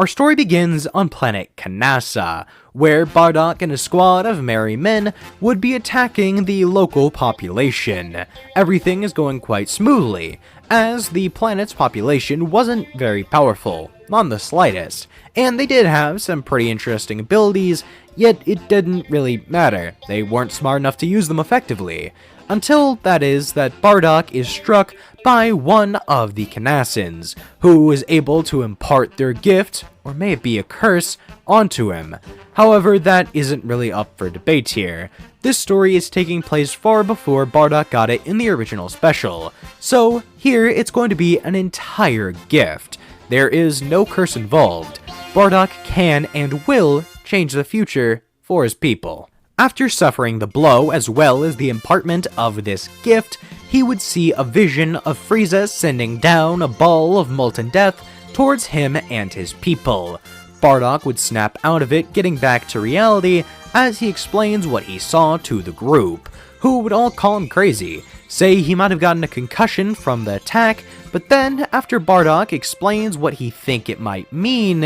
Our story begins on planet Kanasa, where Bardock and a squad of merry men would be attacking the local population. Everything is going quite smoothly, as the planet's population wasn't very powerful, not the slightest, and they did have some pretty interesting abilities, yet it didn't really matter. They weren't smart enough to use them effectively. Until, that Bardock is struck by one of the Kanasans, who is able to impart their gift, or may it be a curse, onto him. However, that isn't really up for debate here. This story is taking place far before Bardock got it in the original special, so here it's going to be an entire gift. There is no curse involved. Bardock can and will change the future for his people. After suffering the blow as well as the impartment of this gift, he would see a vision of Frieza sending down a ball of molten death towards him and his people. Bardock would snap out of it, getting back to reality as he explains what he saw to the group, who would all call him crazy, say he might have gotten a concussion from the attack, but then after Bardock explains what he think it might mean,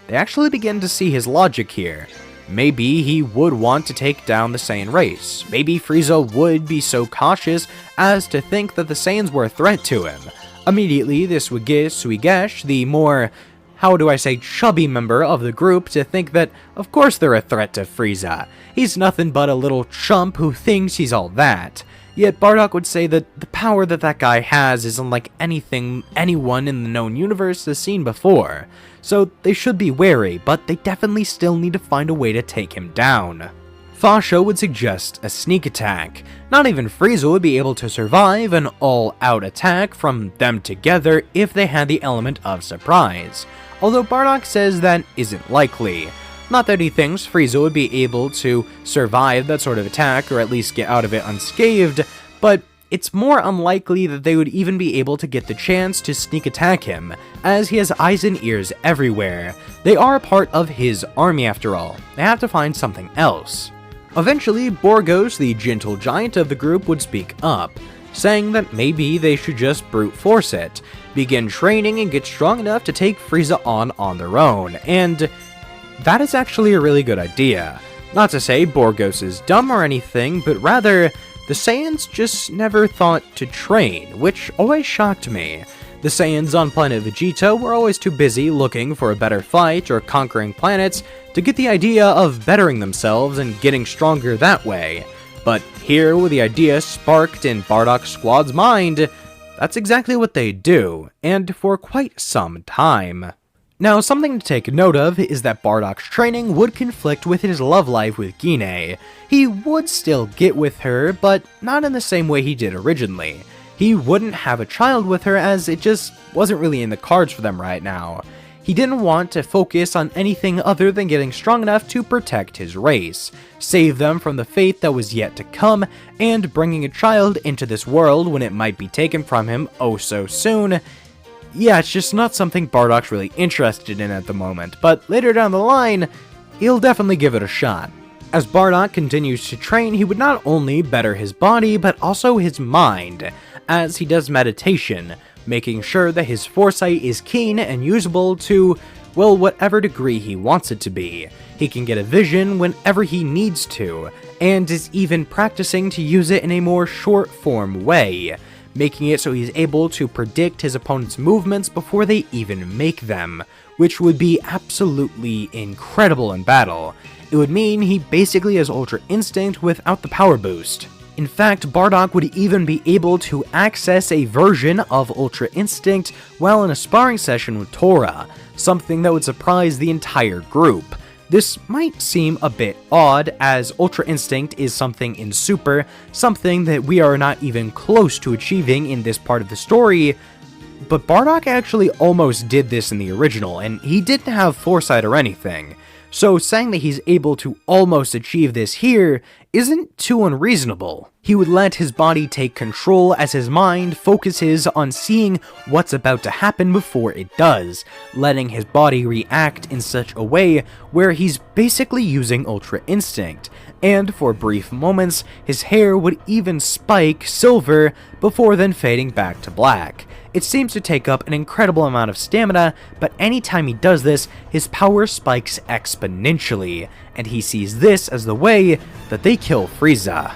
they actually begin to see his logic here. Maybe he would want to take down the Saiyan race. Maybe Frieza would be so cautious as to think that the Saiyans were a threat to him. Immediately, this would get Suigesh, the more, chubby member of the group, to think that, of course they're a threat to Frieza. He's nothing but a little chump who thinks he's all that. Yet Bardock would say that the power that guy has is unlike anything anyone in the known universe has seen before. So they should be wary, but they definitely still need to find a way to take him down. Fasha would suggest a sneak attack. Not even Frieza would be able to survive an all-out attack from them together if they had the element of surprise. Although Bardock says that isn't likely. Not that he thinks Frieza would be able to survive that sort of attack, or at least get out of it unscathed, but it's more unlikely that they would even be able to get the chance to sneak attack him, as he has eyes and ears everywhere. They are a part of his army after all. They have to find something else. Eventually, Borgos, the gentle giant of the group, would speak up, saying that maybe they should just brute force it, begin training and get strong enough to take Frieza on their own, and that is actually a really good idea. Not to say Borgos is dumb or anything, but rather, the Saiyans just never thought to train, which always shocked me. The Saiyans on planet Vegeta were always too busy looking for a better fight or conquering planets to get the idea of bettering themselves and getting stronger that way. But here, with the idea sparked in Bardock's squad's mind, that's exactly what they do, and for quite some time. Now, something to take note of is that Bardock's training would conflict with his love life with Gine. He would still get with her, but not in the same way he did originally. He wouldn't have a child with her as it just wasn't really in the cards for them right now. He didn't want to focus on anything other than getting strong enough to protect his race, save them from the fate that was yet to come, and bringing a child into this world when it might be taken from him oh so soon. Yeah, it's just not something Bardock's really interested in at the moment, but later down the line, he'll definitely give it a shot. As Bardock continues to train, he would not only better his body, but also his mind, as he does meditation, making sure that his foresight is keen and usable to, well, whatever degree he wants it to be. He can get a vision whenever he needs to, and is even practicing to use it in a more short-form way, making it so he's able to predict his opponent's movements before they even make them, which would be absolutely incredible in battle. It would mean he basically has Ultra Instinct without the power boost. In fact, Bardock would even be able to access a version of Ultra Instinct while in a sparring session with Tora, something that would surprise the entire group. This might seem a bit odd, as Ultra Instinct is something in Super, something that we are not even close to achieving in this part of the story, but Bardock actually almost did this in the original, and he didn't have foresight or anything. So saying that he's able to almost achieve this here isn't too unreasonable. He would let his body take control as his mind focuses on seeing what's about to happen before it does, letting his body react in such a way where he's basically using Ultra Instinct, and for brief moments, his hair would even spike silver before then fading back to black. It seems to take up an incredible amount of stamina, but anytime he does this, his power spikes exponentially, and he sees this as the way that they kill Frieza.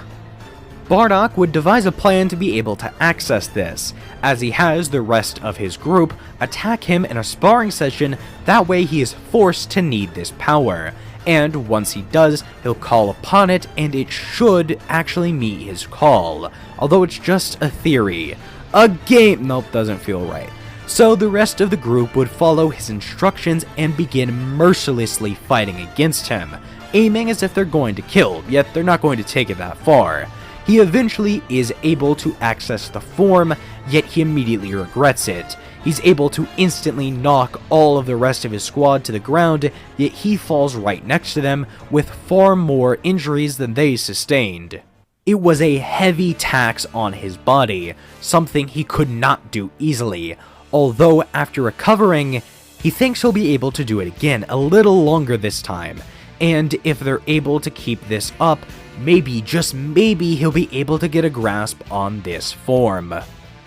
Bardock would devise a plan to be able to access this, as he has the rest of his group attack him in a sparring session, that way he is forced to need this power. And once he does, he'll call upon it, and it should actually meet his call, although it's just a theory. Nope, doesn't feel right. So the rest of the group would follow his instructions and begin mercilessly fighting against him, aiming as if they're going to kill, yet they're not going to take it that far. He eventually is able to access the form, yet he immediately regrets it. He's able to instantly knock all of the rest of his squad to the ground, yet he falls right next to them with far more injuries than they sustained. It was a heavy tax on his body, something he could not do easily, although after recovering, he thinks he'll be able to do it again a little longer this time, and if they're able to keep this up, maybe, just maybe, he'll be able to get a grasp on this form.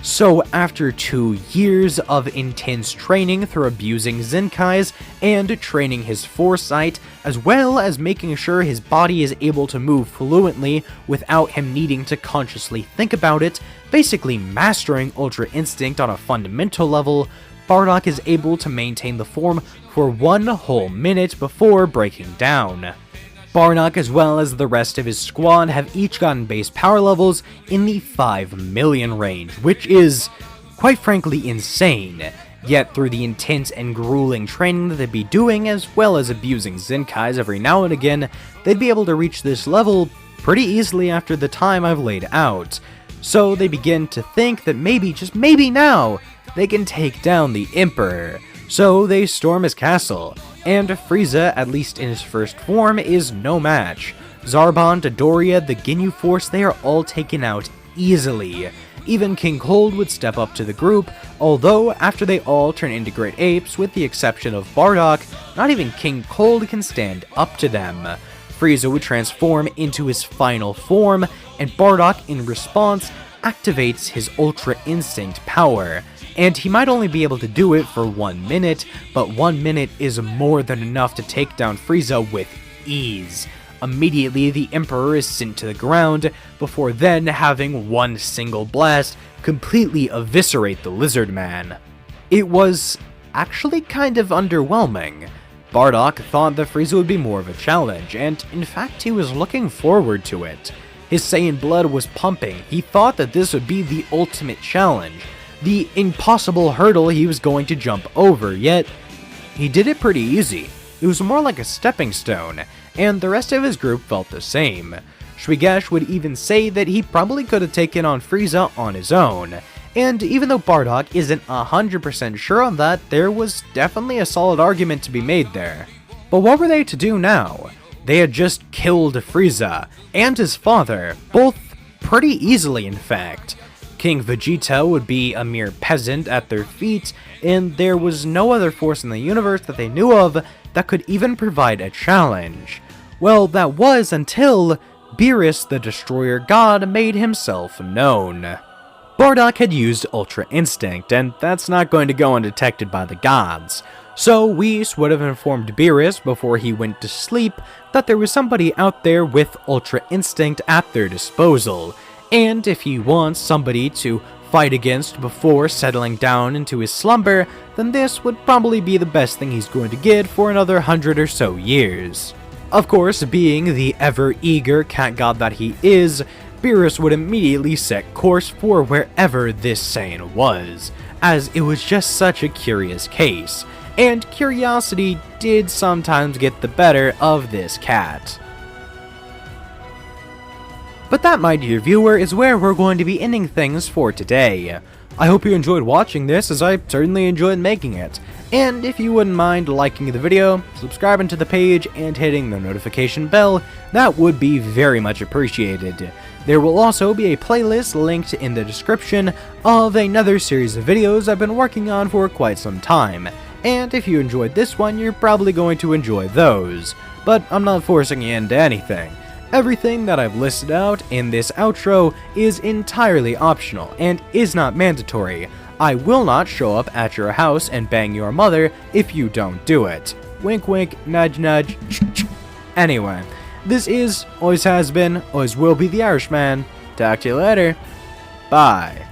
So after 2 years of intense training through abusing Zenkais and training his foresight, as well as making sure his body is able to move fluently without him needing to consciously think about it, basically mastering Ultra Instinct on a fundamental level, Bardock is able to maintain the form for 1 whole minute before breaking down. Bardock, as well as the rest of his squad, have each gotten base power levels in the 5 million range, which is, quite frankly, insane. Yet through the intense and grueling training that they'd be doing, as well as abusing Zenkais every now and again, they'd be able to reach this level pretty easily after the time I've laid out. So they begin to think that maybe, just maybe now, they can take down the Emperor. So they storm his castle, and Frieza, at least in his first form, is no match. Zarbon, Dodoria, the Ginyu Force, they are all taken out easily. Even King Cold would step up to the group, although after they all turn into great apes, with the exception of Bardock, not even King Cold can stand up to them. Frieza would transform into his final form, and Bardock, in response, activates his Ultra Instinct power. And he might only be able to do it for 1 minute, but 1 minute is more than enough to take down Frieza with ease. Immediately, the Emperor is sent to the ground, before then having one single blast completely eviscerate the Lizard Man. It was actually kind of underwhelming. Bardock thought that Frieza would be more of a challenge, and in fact he was looking forward to it. His Saiyan blood was pumping. He thought that this would be the ultimate challenge, the impossible hurdle he was going to jump over, yet he did it pretty easy. It was more like a stepping stone, and the rest of his group felt the same. Shwigash would even say that he probably could have taken on Frieza on his own, and even though Bardock isn't 100% sure on that, there was definitely a solid argument to be made there. But what were they to do now? They had just killed Frieza, and his father, both pretty easily in fact. King Vegeta would be a mere peasant at their feet, and there was no other force in the universe that they knew of that could even provide a challenge. Well, that was until Beerus, the Destroyer God, made himself known. Bardock had used Ultra Instinct, and that's not going to go undetected by the gods. So Whis would have informed Beerus before he went to sleep that there was somebody out there with Ultra Instinct at their disposal, and if he wants somebody to fight against before settling down into his slumber, then this would probably be the best thing he's going to get for another 100 or so years. Of course, being the ever-eager cat god that he is, Beerus would immediately set course for wherever this Saiyan was, as it was just such a curious case, and curiosity did sometimes get the better of this cat. But that, my dear viewer, is where we're going to be ending things for today. I hope you enjoyed watching this, as I certainly enjoyed making it. And if you wouldn't mind liking the video, subscribing to the page, and hitting the notification bell, that would be very much appreciated. There will also be a playlist linked in the description of another series of videos I've been working on for quite some time, and if you enjoyed this one, you're probably going to enjoy those. But I'm not forcing you into anything. Everything that I've listed out in this outro is entirely optional and is not mandatory. I will not show up at your house and bang your mother if you don't do it. Wink wink, nudge nudge. Anyway, this is, always has been, always will be the Irishman. Talk to you later. Bye.